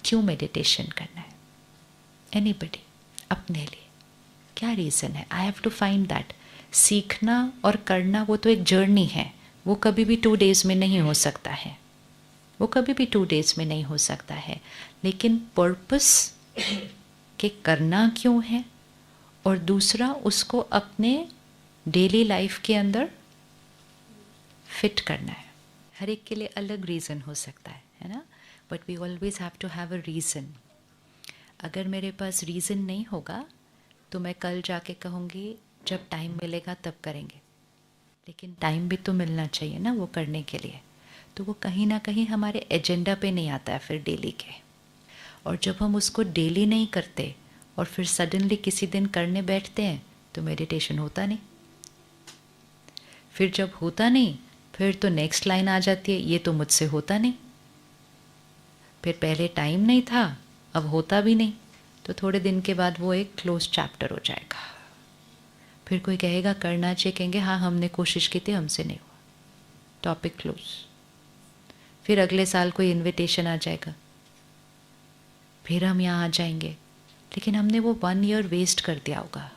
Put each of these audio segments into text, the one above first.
क्यों मेडिटेशन करना है? एनीबडी, अपने लिए क्या रीज़न है? I have to find that. सीखना और करना वो तो एक जर्नी है, वो कभी भी 2 days में नहीं हो सकता है, वो कभी भी 2 days में नहीं हो सकता है. लेकिन पर्पस के करना क्यों है, और दूसरा उसको अपने डेली लाइफ के अंदर फिट करना है. हर एक के लिए अलग रीज़न हो सकता है ना? But we always have to have a reason. अगर मेरे पास रीज़न नहीं होगा तो मैं कल जाके कहूँगी जब टाइम मिलेगा तब करेंगे, लेकिन टाइम भी तो मिलना चाहिए ना वो करने के लिए. तो वो कहीं ना कहीं हमारे एजेंडा पे नहीं आता है फिर डेली के. और जब हम उसको डेली नहीं करते और फिर सडनली किसी दिन करने बैठते हैं तो मेडिटेशन होता नहीं. फिर जब होता नहीं फिर तो नेक्स्ट लाइन आ जाती है, ये तो मुझसे होता नहीं. फिर पहले टाइम नहीं था, अब होता भी नहीं, तो थोड़े दिन के बाद वो एक क्लोज चैप्टर हो जाएगा. फिर कोई कहेगा करना चाहिए, कहेंगे हाँ हमने कोशिश की थी, हमसे नहीं हुआ, टॉपिक क्लोज. फिर अगले साल कोई इनविटेशन आ जाएगा, फिर हम यहाँ आ जाएंगे, लेकिन हमने वो 1 year वेस्ट कर दिया होगा.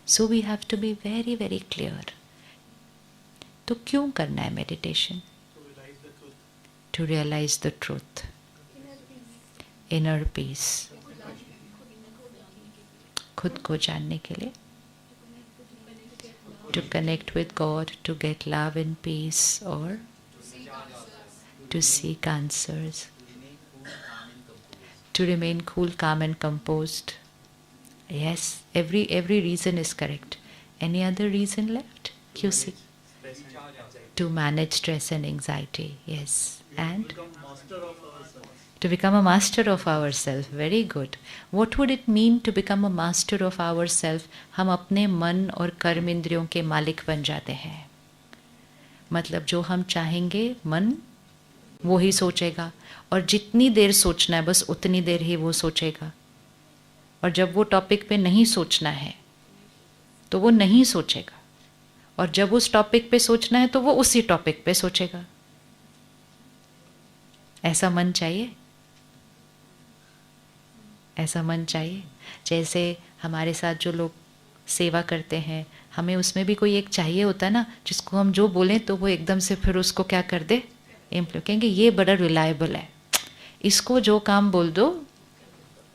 So we have to be very very clear. तो क्यों करना है meditation? To realise the truth, inner peace, खुद को जानने के लिए, to connect with God, to get love and peace, और to seek answers, to remain cool, calm and composed. Yes, every reason is correct. Any other reason left? QC. To manage stress and anxiety. Yes. And to become a master of ourselves. Very good. What would it mean to become a master of ourselves? हम अपने मन और कर्म इंद्रियों के मालिक बन जाते हैं. मतलब जो हम चाहेंगे मन वो ही सोचेगा, और जितनी देर सोचना है बस उतनी देर ही वो सोचेगा. और जब वो टॉपिक पे नहीं सोचना है तो वो नहीं सोचेगा, और जब उस टॉपिक पे सोचना है तो वो उसी टॉपिक पे सोचेगा. ऐसा मन चाहिए? ऐसा मन चाहिए? जैसे हमारे साथ जो लोग सेवा करते हैं, हमें उसमें भी कोई एक चाहिए होता है ना, जिसको हम जो बोलें तो वो एकदम से फिर उसको क्या कर दे, कहेंगे ये बड़ा रिलायबल है, इसको जो काम बोल दो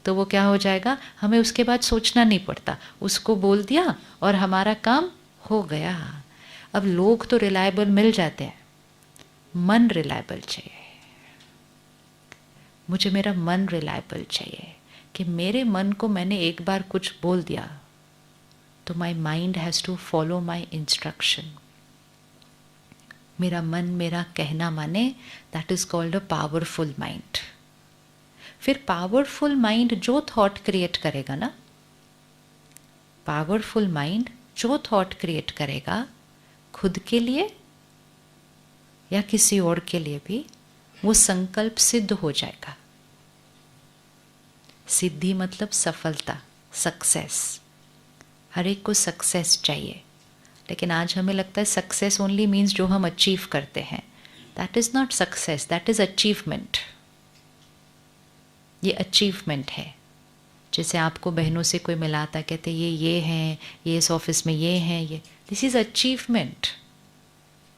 तो वो क्या हो जाएगा, हमें उसके बाद सोचना नहीं पड़ता, उसको बोल दिया और हमारा काम हो गया. अब लोग तो रिलायबल मिल जाते हैं, मन रिलायबल चाहिए. मुझे मेरा मन रिलायबल चाहिए कि मेरे मन को मैंने एक बार कुछ बोल दिया तो my mind has to follow my instruction. मेरा मन मेरा कहना माने, that is called a powerful mind. फिर पावरफुल माइंड जो थॉट क्रिएट करेगा ना, पावरफुल माइंड जो थॉट क्रिएट करेगा खुद के लिए या किसी और के लिए भी, वो संकल्प सिद्ध हो जाएगा. सिद्धि मतलब सफलता, सक्सेस. हर एक को सक्सेस चाहिए, लेकिन आज हमें लगता है सक्सेस ओनली मीन्स जो हम अचीव करते हैं. That is not success, that is achievement. ये अचीवमेंट है. जैसे आपको बहनों से कोई मिलाता, कहते ये हैं, ये इस ऑफिस में ये हैं, ये, this is achievement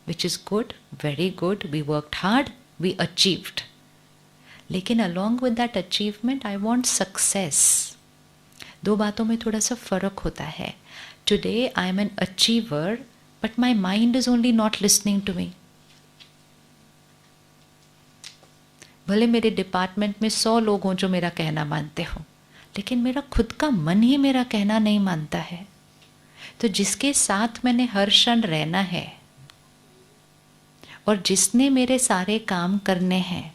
which is good, very good. We worked hard, we achieved. लेकिन along with that achievement I want success. दो बातों में थोड़ा सा फ़र्क होता है. Today I am an achiever, but my mind is only not listening to me. भले मेरे डिपार्टमेंट में 100 लोग हों जो मेरा कहना मानते हो, लेकिन मेरा खुद का मन ही मेरा कहना नहीं मानता है. तो जिसके साथ मैंने हर क्षण रहना है और जिसने मेरे सारे काम करने हैं,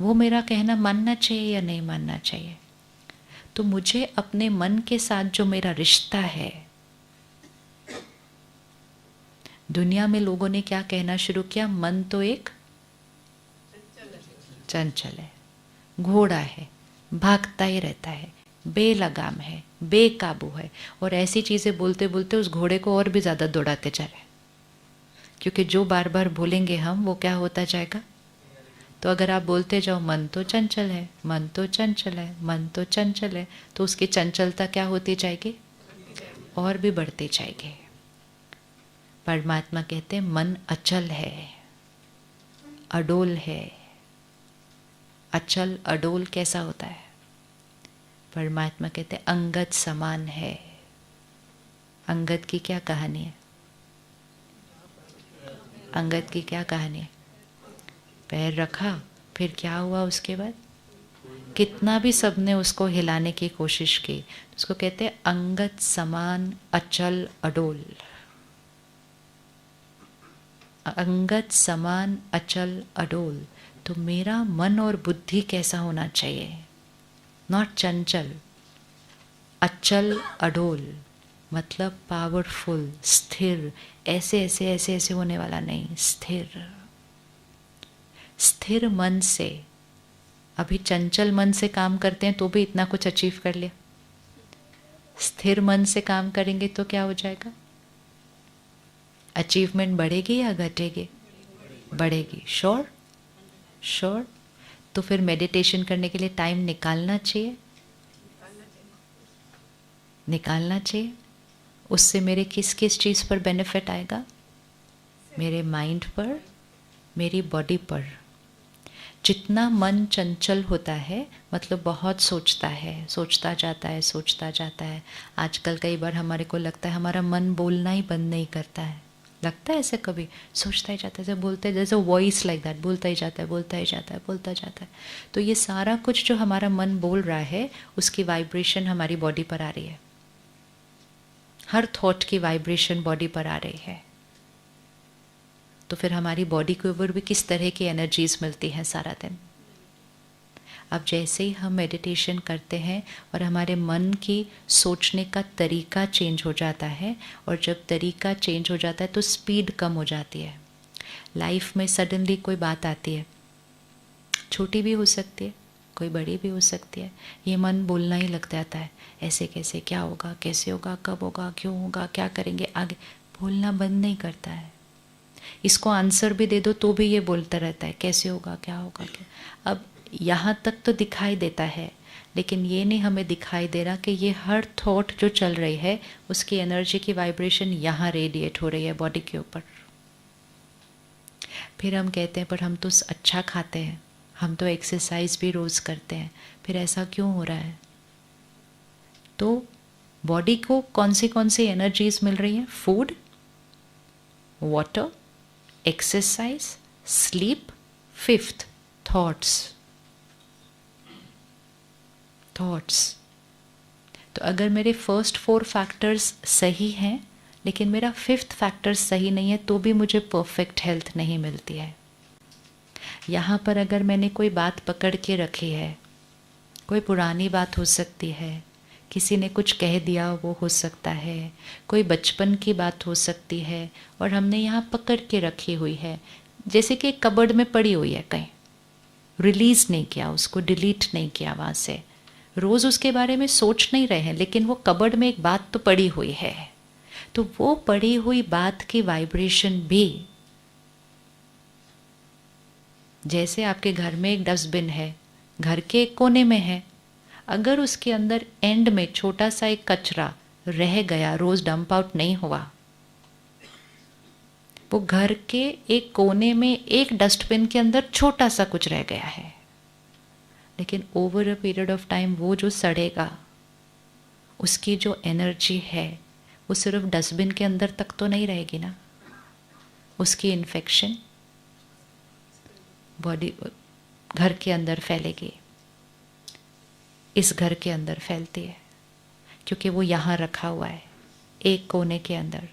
वो मेरा कहना मानना चाहिए या नहीं मानना चाहिए? तो मुझे अपने मन के साथ जो मेरा रिश्ता है, दुनिया में लोगों ने क्या कहना शुरू किया, मन तो एक चंचल है, घोड़ा है, भागता ही रहता है, बेलगाम है, बेकाबू है. और ऐसी चीज़ें बोलते बोलते उस घोड़े को और भी ज़्यादा दौड़ाते जा रहे हैं, क्योंकि जो बार बार बोलेंगे हम वो क्या होता जाएगा, तो अगर आप बोलते जाओ मन तो चंचल है, मन तो चंचल है, मन तो चंचल है, तो उसकी चंचलता क्या होती जाएगी? और भी बढ़ती जाएगी। परमात्मा कहते हैं मन अचल है, अडोल है। अचल अडोल कैसा होता है? परमात्मा कहते हैं अंगद समान है। अंगद की क्या कहानी है? अंगद की क्या कहानी है? पैर रखा, फिर क्या हुआ उसके बाद? कितना भी सबने उसको हिलाने की कोशिश की, उसको कहते हैं अंगद समान अचल अडोल। अंगद समान अचल अडोल। तो मेरा मन और बुद्धि कैसा होना चाहिए? नॉट चंचल, अचल अडोल, मतलब पावरफुल, स्थिर। ऐसे ऐसे ऐसे ऐसे होने वाला नहीं, स्थिर। स्थिर मन से, अभी चंचल मन से काम करते हैं तो भी इतना कुछ अचीव कर लिया। स्थिर मन से काम करेंगे तो क्या हो जाएगा? अचीवमेंट बढ़ेगी या घटेगी? बढ़ेगी। श्योर? श्योर? तो फिर मेडिटेशन करने के लिए टाइम निकालना चाहिए, निकालना चाहिए। उससे मेरे किस किस चीज़ पर बेनिफिट आएगा? मेरे माइंड पर, मेरी बॉडी पर। जितना मन चंचल होता है, मतलब बहुत सोचता है, सोचता जाता है, सोचता जाता है। आजकल कई बार हमारे को लगता है हमारा मन बोलना ही बंद नहीं करता है। लगता है ऐसे कभी? सोचता ही जाता है, जैसे बोलते, जैसे वॉइस लाइक दैट, बोलता ही जाता है, बोलता ही जाता है, बोलता जाता है। तो ये सारा कुछ जो हमारा मन बोल रहा है, उसकी वाइब्रेशन हमारी बॉडी पर आ रही है। हर थॉट की वाइब्रेशन बॉडी पर आ रही है। तो फिर हमारी बॉडी के ऊपर भी किस तरह की एनर्जीज मिलती हैं सारा दिन। अब जैसे ही हम मेडिटेशन करते हैं और हमारे मन की सोचने का तरीका चेंज हो जाता है, और जब तरीका चेंज हो जाता है तो स्पीड कम हो जाती है। लाइफ में सडनली कोई बात आती है, छोटी भी हो सकती है, कोई बड़ी भी हो सकती है। ये मन बोलना ही लग जाता है, ऐसे कैसे, क्या होगा, कैसे होगा, कब होगा, क्यों होगा, क्या करेंगे आगे। बोलना बंद नहीं करता है। इसको आंसर भी दे दो तो भी ये बोलता रहता है, कैसे होगा, क्या होगा, क्या। अब यहाँ तक तो दिखाई देता है, लेकिन ये नहीं हमें दिखाई दे रहा कि ये हर थॉट जो चल रही है उसकी एनर्जी की वाइब्रेशन यहाँ रेडिएट हो रही है बॉडी के ऊपर। फिर हम कहते हैं पर हम तो अच्छा खाते हैं, हम तो एक्सरसाइज भी रोज़ करते हैं, फिर ऐसा क्यों हो रहा है? तो बॉडी को कौन सी एनर्जीज मिल रही हैं? Food, water, exercise, sleep, fifth thoughts. Thoughts. तो अगर मेरे फर्स्ट 4 फैक्टर्स सही हैं, लेकिन मेरा 5th फैक्टर सही नहीं है, तो भी मुझे परफेक्ट हेल्थ नहीं मिलती है। यहाँ पर अगर मैंने कोई बात पकड़ के रखी है, कोई पुरानी बात हो सकती है, किसी ने कुछ कह दिया वो हो सकता है, कोई बचपन की बात हो सकती है, और हमने यहाँ पकड़ के रखी हुई है, जैसे कि कबर्ड में पड़ी हुई है कहीं, रिलीज़ नहीं किया उसको, डिलीट नहीं किया वहाँ से। रोज़ उसके बारे में सोच नहीं रहे हैं, लेकिन वो कबर्ड में एक बात तो पड़ी हुई है। तो वो पड़ी हुई बात की वाइब्रेशन भी, जैसे आपके घर में एक डस्टबिन है, घर के एक कोने में है, अगर उसके अंदर एंड में छोटा सा एक कचरा रह गया, रोज डंप आउट नहीं हुआ, वो घर के एक कोने में एक डस्टबिन के अंदर छोटा सा कुछ रह गया है, लेकिन over a period of time वो जो सड़ेगा, उसकी जो एनर्जी है वो सिर्फ डस्टबिन के अंदर तक तो नहीं रहेगी ना, उसकी इन्फेक्शन बॉडी, घर के अंदर फैलेगी, इस घर के अंदर फैलती है, क्योंकि वो यहाँ रखा हुआ है एक कोने के अंदर।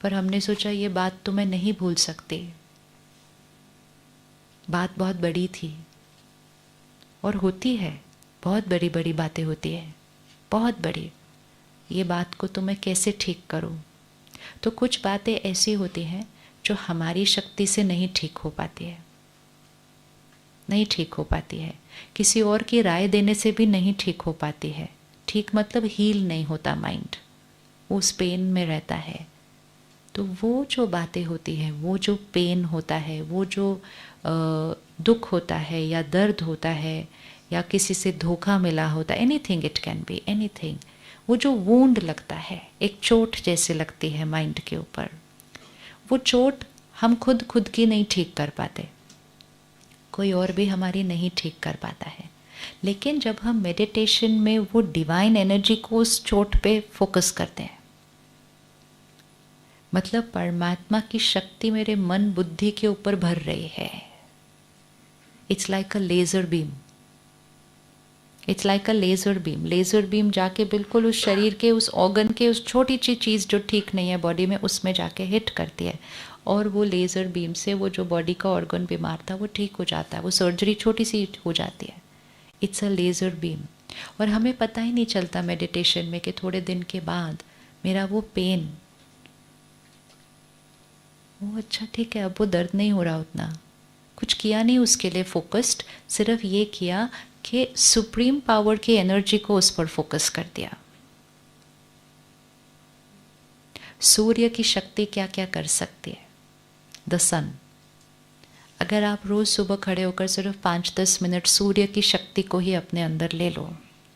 पर हमने सोचा ये बात तो मैं नहीं भूल सकती, बात बहुत बड़ी थी, और होती है, बहुत बड़ी बड़ी बातें होती है, बहुत बड़ी। ये बात को तो मैं कैसे ठीक करूं? तो कुछ बातें ऐसी होती हैं जो हमारी शक्ति से नहीं ठीक हो पाती है, नहीं ठीक हो पाती है, किसी और की राय देने से भी नहीं ठीक हो पाती है। ठीक मतलब हील नहीं होता माइंड, वो उस पेन में रहता है। तो वो जो बातें होती हैं, वो जो पेन होता है, वो जो दुख होता है या दर्द होता है या किसी से धोखा मिला होता है, anything, it can be anything, वो जो वूंड लगता है, एक चोट जैसे लगती है माइंड के ऊपर, वो चोट हम खुद की नहीं ठीक कर पाते, कोई और भी हमारी नहीं ठीक कर पाता है। लेकिन जब हम मेडिटेशन में वो डिवाइन एनर्जी को उस चोट पे फोकस करते हैं, मतलब परमात्मा की शक्ति मेरे मन बुद्धि के ऊपर भर रही है, it's like a laser beam, it's like a laser beam. Laser beam जाके बिल्कुल उस शरीर के, उस ऑर्गन के, उस छोटी सी चीज़ जो ठीक नहीं है बॉडी में, उसमें जाके हिट करती है, और वो लेज़र बीम से वो जो बॉडी का ऑर्गन बीमार था वो ठीक हो जाता है, वो सर्जरी छोटी सी हो जाती है। It's a laser beam. और हमें पता ही नहीं चलता मेडिटेशन में कि थोड़े दिन के बाद मेरा वो पेन, वो अच्छा ठीक है, अब वो दर्द नहीं हो रहा उतना, कुछ किया नहीं उसके लिए फोकस्ड, सिर्फ ये किया कि सुप्रीम पावर की एनर्जी को उस पर फोकस कर दिया। सूर्य की शक्ति क्या क्या कर सकती है? द सन। अगर आप रोज़ सुबह खड़े होकर सिर्फ 5-10 मिनट सूर्य की शक्ति को ही अपने अंदर ले लो,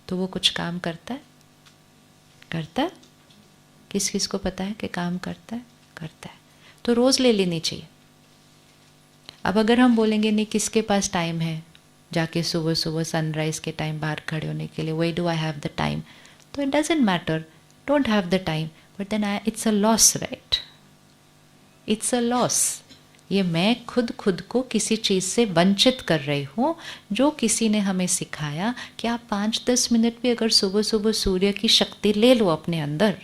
तो वो कुछ काम करता है? करता है? किस किस को पता है कि काम करता है? करता है। तो रोज़ ले लेनी चाहिए। अब अगर हम बोलेंगे नहीं किसके पास टाइम है जाके सुबह सुबह सनराइज़ के टाइम बाहर खड़े होने के लिए, why do I have the time, तो it doesn't matter, don't have the time, but then it's a loss, right? It's a loss. ये मैं खुद को किसी चीज़ से वंचित कर रही हूँ, जो किसी ने हमें सिखाया कि आप 5-10 मिनट भी अगर सुबह सुबह सूर्य की शक्ति ले लो अपने अंदर,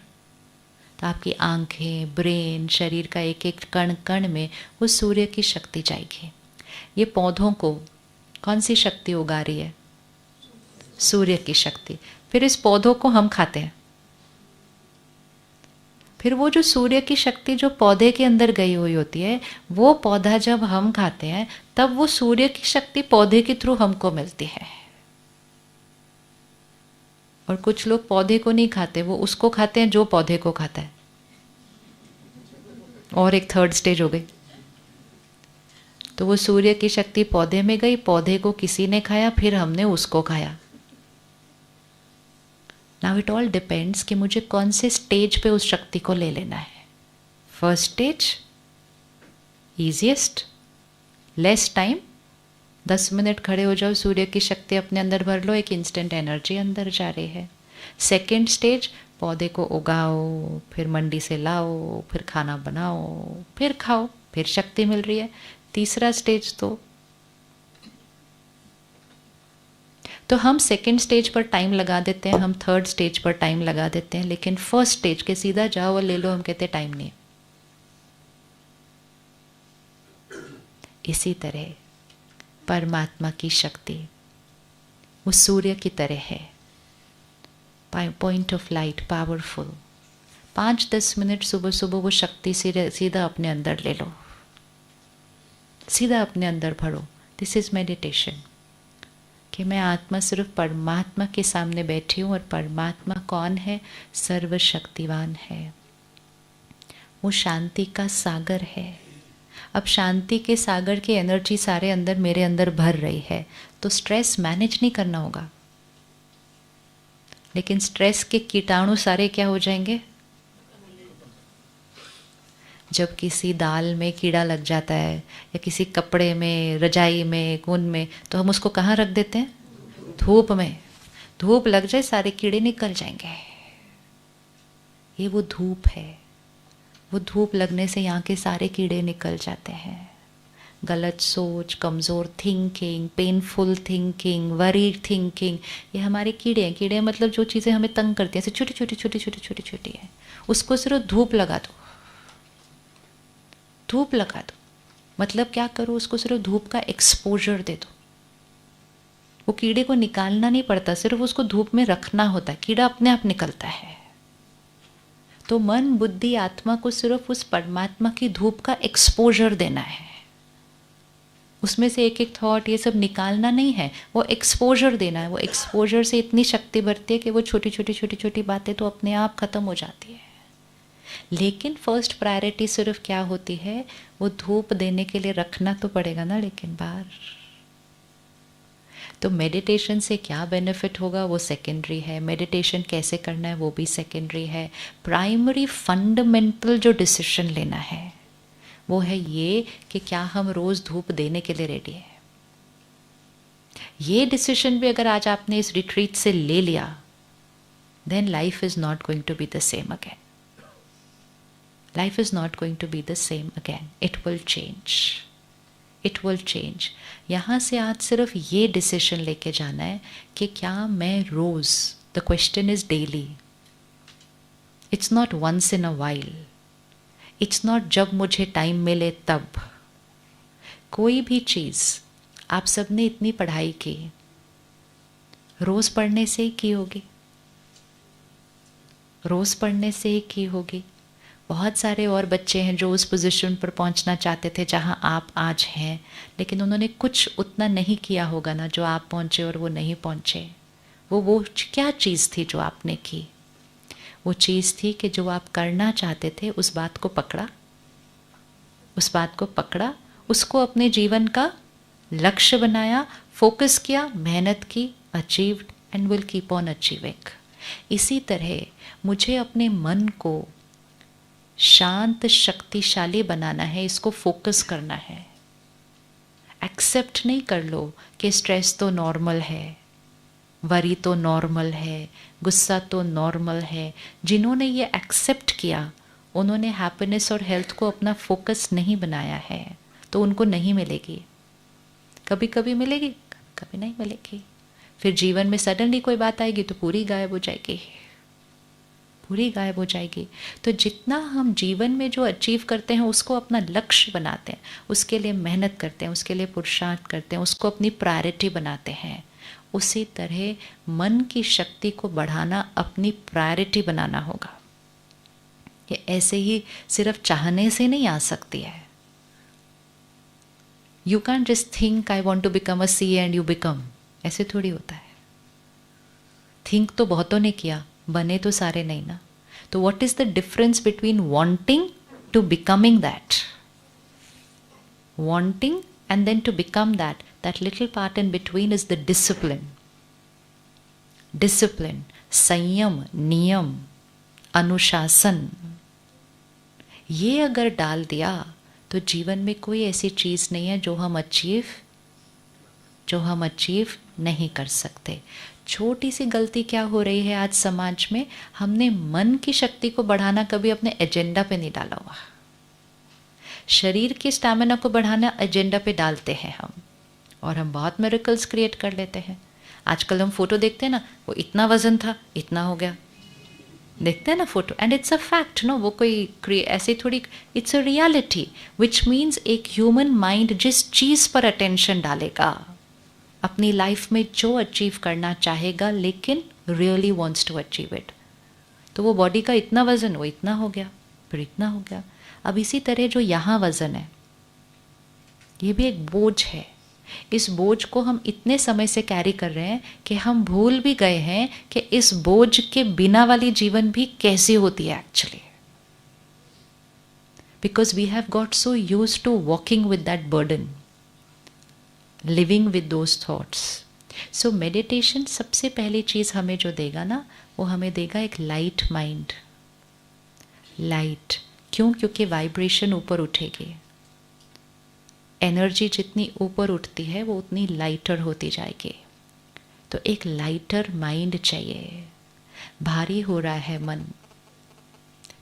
तो आपकी आंखें, ब्रेन, शरीर का एक एक कण कण में वो सूर्य की शक्ति जाएगी। ये पौधों को कौन सी शक्ति उगा रही है? सूर्य की शक्ति। फिर इस पौधों को हम खाते हैं, फिर वो जो सूर्य की शक्ति जो पौधे के अंदर गई हुई होती है, वो पौधा जब हम खाते हैं तब वो सूर्य की शक्ति पौधे के थ्रू हमको मिलती है। और कुछ लोग पौधे को नहीं खाते, वो उसको खाते हैं जो पौधे को खाता है, और एक थर्ड स्टेज हो गई। तो वो सूर्य की शक्ति पौधे में गई, पौधे को किसी ने खाया, फिर हमने उसको खाया। नाउ इट ऑल डिपेंड्स कि मुझे कौन से स्टेज पे उस शक्ति को ले लेना है। First stage easiest, less time, 10 minute खड़े हो जाओ, सूर्य की शक्ति अपने अंदर भर लो, एक इंस्टेंट एनर्जी अंदर जा रही है। सेकेंड स्टेज, पौधे को उगाओ, फिर मंडी से लाओ, फिर खाना बनाओ, फिर खाओ, फिर शक्ति मिल रही है। तीसरा स्टेज तो हम सेकेंड स्टेज पर टाइम लगा देते हैं, हम थर्ड स्टेज पर टाइम लगा देते हैं, लेकिन फर्स्ट स्टेज के सीधा जाओ और ले लो, हम कहते टाइम नहीं। इसी तरह परमात्मा की शक्ति वो सूर्य की तरह है, point of light, powerful. 5-10 minute सुबह सुबह वो शक्ति सीधा अपने अंदर ले लो, सीधा अपने अंदर भरो। दिस इज मेडिटेशन, कि मैं आत्मा सिर्फ परमात्मा के सामने बैठी हूँ, और परमात्मा कौन है? सर्वशक्तिवान है, वो शांति का सागर है। अब शांति के सागर की एनर्जी सारे अंदर मेरे अंदर भर रही है, तो स्ट्रेस मैनेज नहीं करना होगा, लेकिन स्ट्रेस के कीटाणु सारे क्या हो जाएंगे? जब किसी दाल में कीड़ा लग जाता है, या किसी कपड़े में, रजाई में, ऊन में, तो हम उसको कहाँ रख देते हैं? धूप में। धूप लग जाए सारे कीड़े निकल जाएंगे। ये वो धूप है, वो धूप लगने से यहाँ के सारे कीड़े निकल जाते हैं। गलत सोच, कमज़ोर thinking, painful thinking, worried thinking, ये हमारे कीड़े हैं। कीड़े मतलब जो चीज़ें हमें तंग करती हैं, ऐसे छोटी छोटी छोटी छोटी छोटी छोटी है, उसको सिर्फ धूप लगा दो, धूप लगा दो। मतलब क्या करो, उसको सिर्फ धूप का एक्सपोजर दे दो। वो कीड़े को निकालना नहीं पड़ता, सिर्फ उसको धूप में रखना होता है, कीड़ा अपने आप निकलता है। तो मन, बुद्धि, आत्मा को सिर्फ उस परमात्मा की धूप का एक्सपोजर देना है। उसमें से एक एक थॉट ये सब निकालना नहीं है, वो एक्सपोजर देना है। वो एक्सपोजर से इतनी शक्ति बढ़ती है कि वो छोटी छोटी छोटी छोटी बातें तो अपने आप खत्म हो जाती है। लेकिन फर्स्ट प्रायोरिटी सिर्फ क्या होती है, वो धूप देने के लिए रखना तो पड़ेगा ना, लेकिन बाहर। तो मेडिटेशन से क्या बेनिफिट होगा वो सेकेंडरी है, मेडिटेशन कैसे करना है वो भी सेकेंडरी है। प्राइमरी फंडामेंटल जो डिसीजन लेना है वो है ये कि क्या हम रोज़ धूप देने के लिए रेडी हैं। ये डिसीजन भी अगर आज आपने इस रिट्रीट से ले लिया, then life is not going to be the same again. Life is not going to be the same again. It will change. It will change. यहाँ से आज सिर्फ ये डिसीजन लेके जाना है कि क्या मैं रोज़, the question is daily. It's not once in a while. It's not जब मुझे टाइम मिले तब। कोई भी चीज़, आप सबने इतनी पढ़ाई की, रोज़ पढ़ने से ही की होगी, रोज़ पढ़ने से ही की होगी। बहुत सारे और बच्चे हैं जो उस पोजीशन पर पहुंचना चाहते थे जहां आप आज हैं, लेकिन उन्होंने कुछ उतना नहीं किया होगा ना जो आप पहुंचे, और वो नहीं पहुंचे। वो क्या चीज़ थी जो आपने की? वो चीज़ थी कि जो आप करना चाहते थे उस बात को पकड़ा, उस बात को पकड़ा, उसको अपने जीवन का लक्ष्य बनाया, फोकस किया, मेहनत की, achieved and will keep on achieving. इसी तरह मुझे अपने मन को शांत शक्तिशाली बनाना है, इसको फोकस करना है। एक्सेप्ट नहीं कर लो कि स्ट्रेस तो नॉर्मल है, वरी तो नॉर्मल है, गुस्सा तो नॉर्मल है। जिन्होंने ये एक्सेप्ट किया उन्होंने हैप्पीनेस और हेल्थ को अपना फोकस नहीं बनाया है, तो उनको नहीं मिलेगी। कभी कभी मिलेगी, कभी नहीं मिलेगी। फिर जीवन में सडनली कोई बात आएगी तो पूरी गायब हो जाएगी, पूरी गायब हो जाएगी। तो जितना हम जीवन में जो अचीव करते हैं उसको अपना लक्ष्य बनाते हैं, उसके लिए मेहनत करते हैं, उसके लिए पुरुषार्थ करते हैं, उसको अपनी प्रायोरिटी बनाते हैं, उसी तरह मन की शक्ति को बढ़ाना अपनी प्रायोरिटी बनाना होगा। ये ऐसे ही सिर्फ चाहने से नहीं आ सकती है। You can just think I want to become a C and you become, ऐसे थोड़ी होता है। थिंक तो बहुतों ने किया, बने तो सारे नहीं ना। तो what is the difference between wanting to becoming that? Wanting and then to become that, that little part in between is the discipline. Discipline, संयम, नियम, अनुशासन, ये अगर डाल दिया तो जीवन में कोई ऐसी चीज़ नहीं है जो हम अचीव नहीं कर सकते। छोटी सी गलती क्या हो रही है आज समाज में, हमने मन की शक्ति को बढ़ाना कभी अपने एजेंडा पे नहीं डाला हुआ। शरीर की स्टैमिना को बढ़ाना एजेंडा पे डालते हैं हम, और हम बहुत मिरेकल्स क्रिएट कर लेते हैं। आजकल हम फोटो देखते हैं ना, वो इतना वजन था, इतना हो गया, देखते हैं ना photo, and it's a fact no, वो कोई ऐसे थोड़ी, it's a reality, which means एक ह्यूमन माइंड जिस चीज़ पर अटेंशन डालेगा अपनी लाइफ में, जो अचीव करना चाहेगा लेकिन really wants to achieve it, तो वो बॉडी का इतना वजन, वो इतना हो गया, फिर इतना हो गया। अब इसी तरह जो यहाँ वजन है, ये भी एक बोझ है। इस बोझ को हम इतने समय से कैरी कर रहे हैं कि हम भूल भी गए हैं कि इस बोझ के बिना वाली जीवन भी कैसी होती है actually, because we have got so used to walking with that burden, living with those thoughts. So meditation सबसे पहली चीज़ हमें जो देगा ना, वो हमें देगा एक लाइट माइंड। लाइट क्यों? क्योंकि वाइब्रेशन ऊपर उठेगी, एनर्जी जितनी ऊपर उठती है वो उतनी लाइटर होती जाएगी। तो एक लाइटर माइंड चाहिए। भारी हो रहा है मन,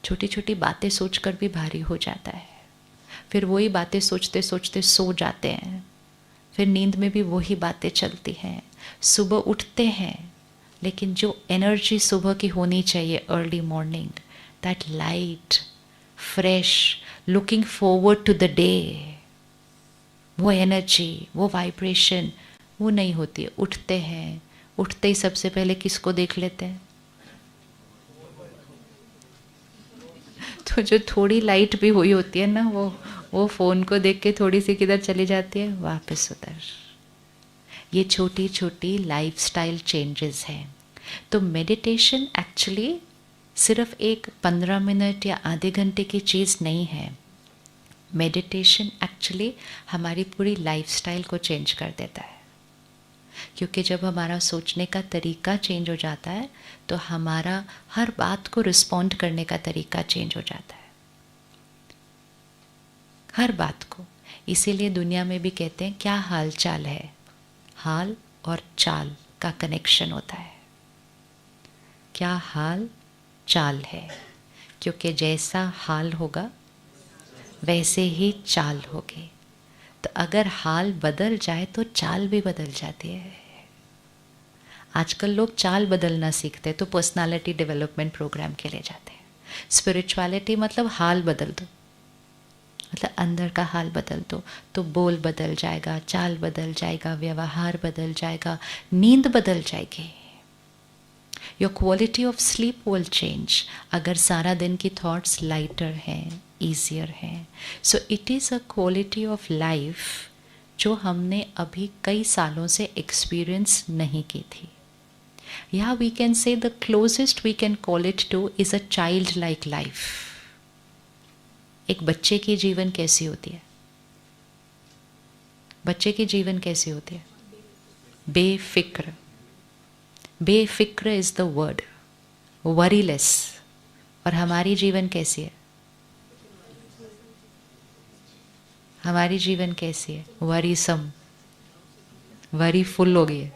छोटी छोटी बातें सोचकर भी भारी हो जाता है, फिर वही बातें सोचते सोचते सो जाते हैं, फिर नींद में भी वही बातें चलती हैं, सुबह उठते हैं, लेकिन जो एनर्जी सुबह की होनी चाहिए, early morning, that light, fresh, looking forward to the day, वो एनर्जी, वो वाइब्रेशन, वो नहीं होती है। उठते हैं, उठते ही सबसे पहले किसको देख लेते हैं? तो जो थोड़ी लाइट भी हुई होती है ना, वो फ़ोन को देख के थोड़ी सी किधर चली जाती है, वापस उधर। ये छोटी छोटी लाइफस्टाइल चेंजेस हैं। तो मेडिटेशन एक्चुअली सिर्फ एक 15 मिनट या आधे घंटे की चीज़ नहीं है। मेडिटेशन एक्चुअली हमारी पूरी लाइफस्टाइल को चेंज कर देता है, क्योंकि जब हमारा सोचने का तरीका चेंज हो जाता है तो हमारा हर बात को रिस्पॉन्ड करने का तरीका चेंज हो जाता है, हर बात को। इसीलिए दुनिया में भी कहते हैं क्या हाल चाल है, हाल और चाल का कनेक्शन होता है। क्या हाल चाल है, क्योंकि जैसा हाल होगा वैसे ही चाल होगी। तो अगर हाल बदल जाए तो चाल भी बदल जाती है। आजकल लोग चाल बदलना सीखते हैं तो पर्सनालिटी डेवलपमेंट प्रोग्राम के लिए जाते हैं। स्पिरिचुअलिटी मतलब हाल बदल दो, मतलब अंदर का हाल बदल दो तो बोल बदल जाएगा, चाल बदल जाएगा, व्यवहार बदल जाएगा, नींद बदल जाएगी। Your quality of sleep will change अगर सारा दिन की थॉट्स लाइटर हैं, ईजियर हैं। So it is a quality of life जो हमने अभी कई सालों से एक्सपीरियंस नहीं की थी। या we can say the closest we can call it to is a child like life. एक बच्चे की जीवन कैसी होती है? बच्चे की जीवन कैसी होती है? बेफिक्र। बेफिक्र इज द वर्ड, वरीलेस। और हमारी जीवन कैसी है? हमारी जीवन कैसी है? वरीसम, वरी फुल हो गई है।